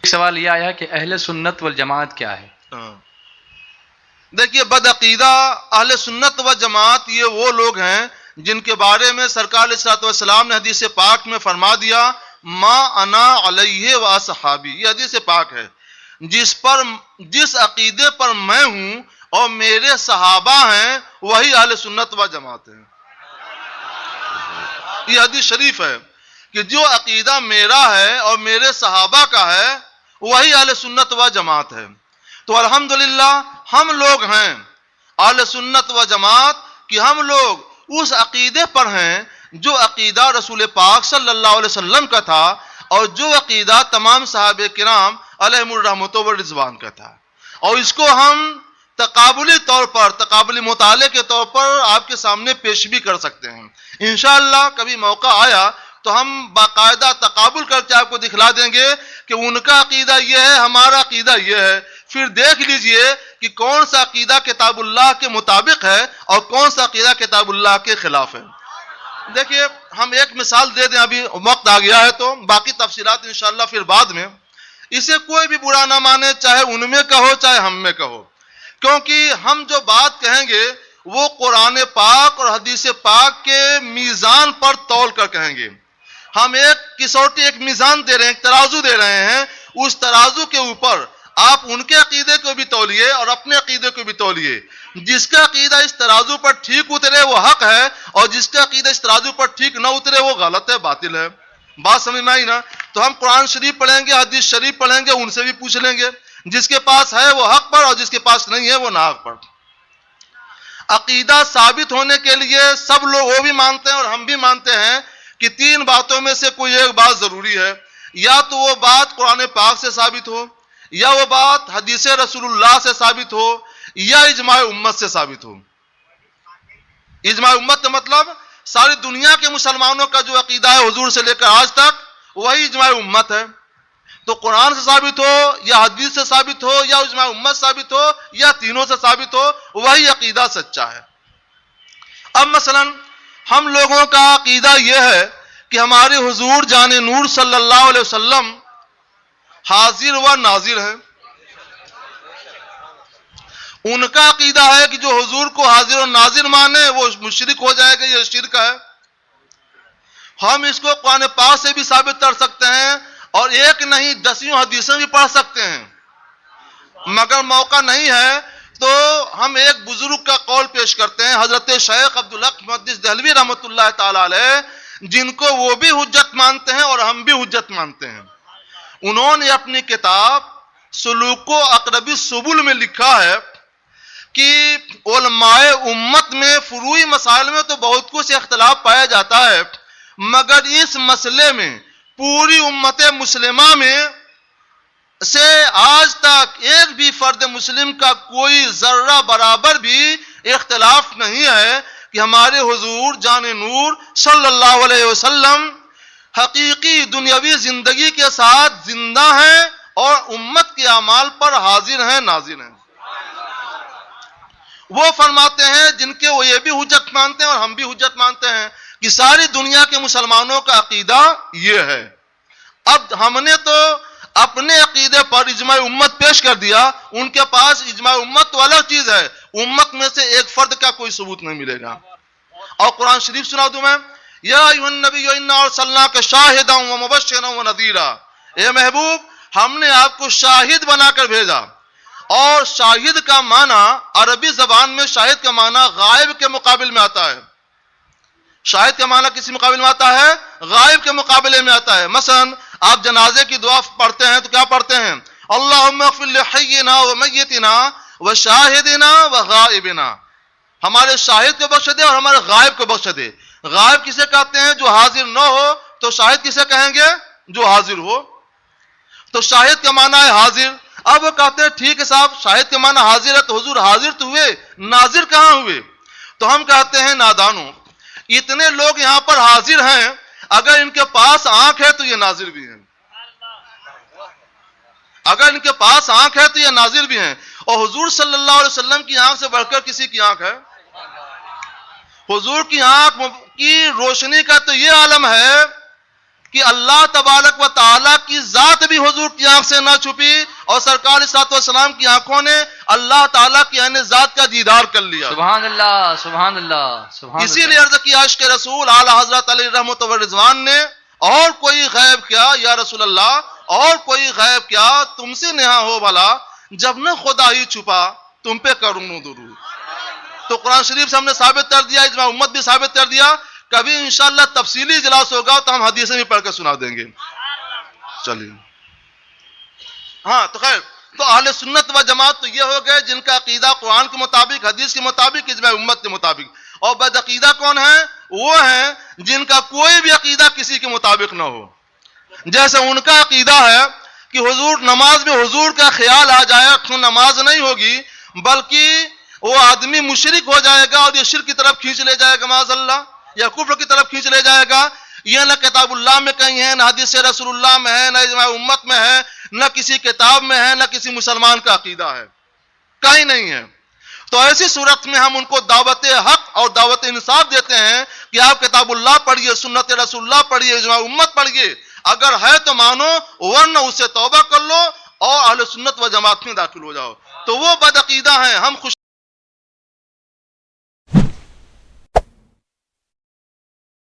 سوال یہ آیا کہ اہل سنت والجماعت کیا ہے؟ دیکھیے، بدعقیدہ اہل سنت و جماعت یہ وہ لوگ ہیں جن کے بارے میں سرکار علیہ الصلوۃ والسلام نے حدیث پاک میں فرما دیا ما انا علیہ و اصحابی. یہ حدیث پاک ہے. جس عقیدے پر میں ہوں اور میرے صحابہ ہیں وہی اہل سنت و جماعت ہیں. یہ حدیث شریف ہے کہ جو عقیدہ میرا ہے اور میرے صحابہ کا ہے وہی اہل سنت و جماعت ہے. تو الحمدللہ ہم لوگ ہیں اہل سنت و جماعت کہ ہم لوگ اس عقیدے پر ہیں جو عقیدہ رسول پاک صلی اللہ علیہ وسلم کا تھا اور جو عقیدہ تمام صحابہ کرام علیہم الرحمۃ والرضوان کا تھا. اور اس کو ہم تقابلی طور پر، تقابلی مطالعے کے طور پر آپ کے سامنے پیش بھی کر سکتے ہیں. انشاءاللہ کبھی موقع آیا تو ہم باقاعدہ تقابل کر کے آپ کو دکھلا دیں گے کہ ان کا عقیدہ یہ ہے، ہمارا عقیدہ یہ ہے. پھر دیکھ لیجئے کہ کون سا عقیدہ کتاب اللہ کے مطابق ہے اور کون سا عقیدہ کتاب اللہ کے خلاف ہے. دیکھیے، ہم ایک مثال دے دیں، ابھی وقت آ گیا ہے تو باقی تفصیلات انشاءاللہ پھر بعد میں. اسے کوئی بھی برا نہ مانے، چاہے ان میں کہو چاہے ہم میں کہو، کیونکہ ہم جو بات کہیں گے وہ قرآن پاک اور حدیث پاک کے میزان پر تول کر کہیں گے. ہم ایک کسوٹی، ایک میزان دے رہے ہیں، ایک ترازو دے رہے ہیں. اس ترازو کے اوپر آپ ان کے عقیدے کو بھی تولیے اور اپنے عقیدے کو بھی تولیے. جس کا عقیدہ اس ترازو پر ٹھیک اترے وہ حق ہے، اور جس کا عقیدہ اس ترازو پر ٹھیک نہ اترے وہ غلط ہے، باطل ہے. بات سمجھ میں آئی نا؟ تو ہم قرآن شریف پڑھیں گے، حدیث شریف پڑھیں گے، ان سے بھی پوچھ لیں گے. جس کے پاس ہے وہ حق پر اور جس کے پاس نہیں ہے وہ ناحق پر. عقیدہ ثابت ہونے کے لیے سب لوگ وہ بھی مانتے ہیں اور ہم بھی مانتے ہیں کہ تین باتوں میں سے کوئی ایک بات ضروری ہے. یا تو وہ بات قرآن پاک سے ثابت ہو، یا وہ بات حدیث رسول اللہ سے ثابت ہو، یا اجماع امت سے ثابت ہو. اجماع امت کا مطلب ساری دنیا کے مسلمانوں کا جو عقیدہ ہے حضور سے لے کر آج تک وہی اجماع امت ہے. تو قرآن سے ثابت ہو یا حدیث سے ثابت ہو یا اجماع امت ثابت ہو یا تینوں سے ثابت ہو، وہی عقیدہ سچا ہے. اب مثلا ہم لوگوں کا عقیدہ یہ ہے کہ ہمارے حضور جان نور صلی اللہ علیہ وسلم حاضر و ناظر ہیں. ان کا عقیدہ ہے کہ جو حضور کو حاضر و ناظر مانے وہ مشرک ہو جائے گا، یہ شرک ہے. ہم اس کو قرآن پاک سے بھی ثابت کر سکتے ہیں اور ایک نہیں 10 حدیثیں بھی پڑھ سکتے ہیں. مگر موقع نہیں ہے تو ہم ایک بزرگ کا قول پیش کرتے ہیں، حضرت شیخ عبدالحق محدث دہلوی رحمۃ اللہ تعالی علیہ، جن کو وہ بھی حجت مانتے ہیں اور ہم بھی حجت مانتے ہیں. انہوں نے اپنی کتاب سلوک و اقرب السبل میں لکھا ہے کہ علماء امت میں فروعی مسائل میں تو بہت کچھ اختلاف پایا جاتا ہے، مگر اس مسئلے میں پوری امت مسلمہ میں سے آج تک ایک بھی فرد مسلم کا کوئی ذرہ برابر بھی اختلاف نہیں ہے کہ ہمارے حضور جان نور صلی اللہ علیہ وسلم حقیقی دنیاوی زندگی کے ساتھ زندہ ہیں اور امت کے اعمال پر حاضر ہیں، ناظر ہیں. وہ فرماتے ہیں جن کے وہ یہ بھی حجت مانتے ہیں اور ہم بھی حجت مانتے ہیں کہ ساری دنیا کے مسلمانوں کا عقیدہ یہ ہے. اب ہم نے تو اپنے عقیدے پر اجماع امت پیش کر دیا، ان کے پاس اجماع امت تو الگ چیز ہے، امت میں سے ایک فرد کا کوئی ثبوت نہیں ملے گا. اور قرآن شریف سنا دوں میں، یا ایھا النبی انا ارسلناک شاہدا ومبشرا ونذیرا، اے محبوب ہم نے آپ کو شاہد بنا کر بھیجا. اور شاہد کا معنی عربی زبان میں شاہد کا معنی غائب کے مقابل میں آتا ہے. شاہد کا معنی کسی مقابل میں آتا ہے؟ غائب کے مقابلے میں آتا ہے. مثلا آپ جنازے کی دعا پڑھتے ہیں تو کیا پڑھتے ہیں؟ اللہم اغفر لحینا ومیتنا وشاہدنا وغائبنا، ہمارے شاہد کو بخش دے اور ہمارے غائب کو بخش دے. غائب کسے کہتے ہیں؟ جو حاضر نہ ہو. تو شاہد کسے کہیں گے؟ جو حاضر ہو. تو شاہد کا معنی ہے حاضر. اب وہ کہتے ہیں ٹھیک ہے صاحب، شاہد کے معنی حاضر ہے تو حضور حاضر تو ہوئے، ناظر کہاں ہوئے؟ تو ہم کہتے ہیں نادانوں، اتنے لوگ یہاں پر حاضر ہیں، اگر ان کے پاس آنکھ ہے تو یہ ناظر بھی ہیں. اگر ان کے پاس آنکھ ہے تو یہ ناظر بھی ہیں. اور حضور صلی اللہ علیہ وسلم کی آنکھ سے بڑھ کر کسی کی آنکھ ہے؟ حضور کی آنکھ کی روشنی کا تو یہ عالم ہے کہ اللہ تبارک و تعالیٰ کی ذات بھی حضور کی آنکھ سے نہ چھپی اور سرکار علیہ الصلوۃ والسلام کی آنکھوں نے اللہ تعالیٰ کی عین ذات کا دیدار کر لیا. سبحان اللہ سبحان اللہ سبحان اسی اللہ. لیے عرض کی عشق رسول اعلی حضرت علی رحمت و رضوان نے اور کوئی غیب کیا یا رسول اللہ اور کوئی غیب کیا تم سے نہا ہو بھلا جب نہ خدا ہی چھپا تم پہ کروں درود. تو قرآن شریف سے ہم نے ثابت کر دیا, اجماع امت بھی ثابت کر دیا. کبھی انشاءاللہ تفصیلی اجلاس ہوگا تو ہم حدیثیں بھی پڑھ کے سنا دیں گے. چلیے ہاں تو خیر, تو اہل سنت و جماعت تو یہ ہو گئے جن کا عقیدہ قرآن کے مطابق, حدیث کے مطابق, اجماع امت کے مطابق. اور بد عقیدہ کون ہیں؟ وہ ہیں جن کا کوئی بھی عقیدہ کسی کے مطابق نہ ہو. جیسے ان کا عقیدہ ہے کہ حضور نماز میں حضور کا خیال آ جائے تو نماز نہیں ہوگی, بلکہ وہ آدمی مشرک ہو جائے گا اور یہ شرک کی طرف کھینچ لے جائے گا معاذ اللہ, یا کفر کی طرف کھینچ لے جائے گا. یہ نہ کتاب اللہ میں کہیں ہے, نہ حدیث رسول اللہ میں ہے, نہ اجماع امت میں ہے, نہ کسی کتاب میں ہے, نہ کسی مسلمان کا عقیدہ ہے, کہیں نہیں ہے. تو ایسی صورت میں ہم ان کو دعوت حق اور دعوت انصاف دیتے ہیں کہ آپ کتاب اللہ پڑھیے, سنت رسول اللہ پڑھیے, اجماع امت پڑھیے. اگر ہے تو مانو, ورنہ اس سے توبہ کر لو اور اہل سنت و جماعت میں داخل ہو جاؤ. تو وہ بد عقیدہ ہیں. ہم خوش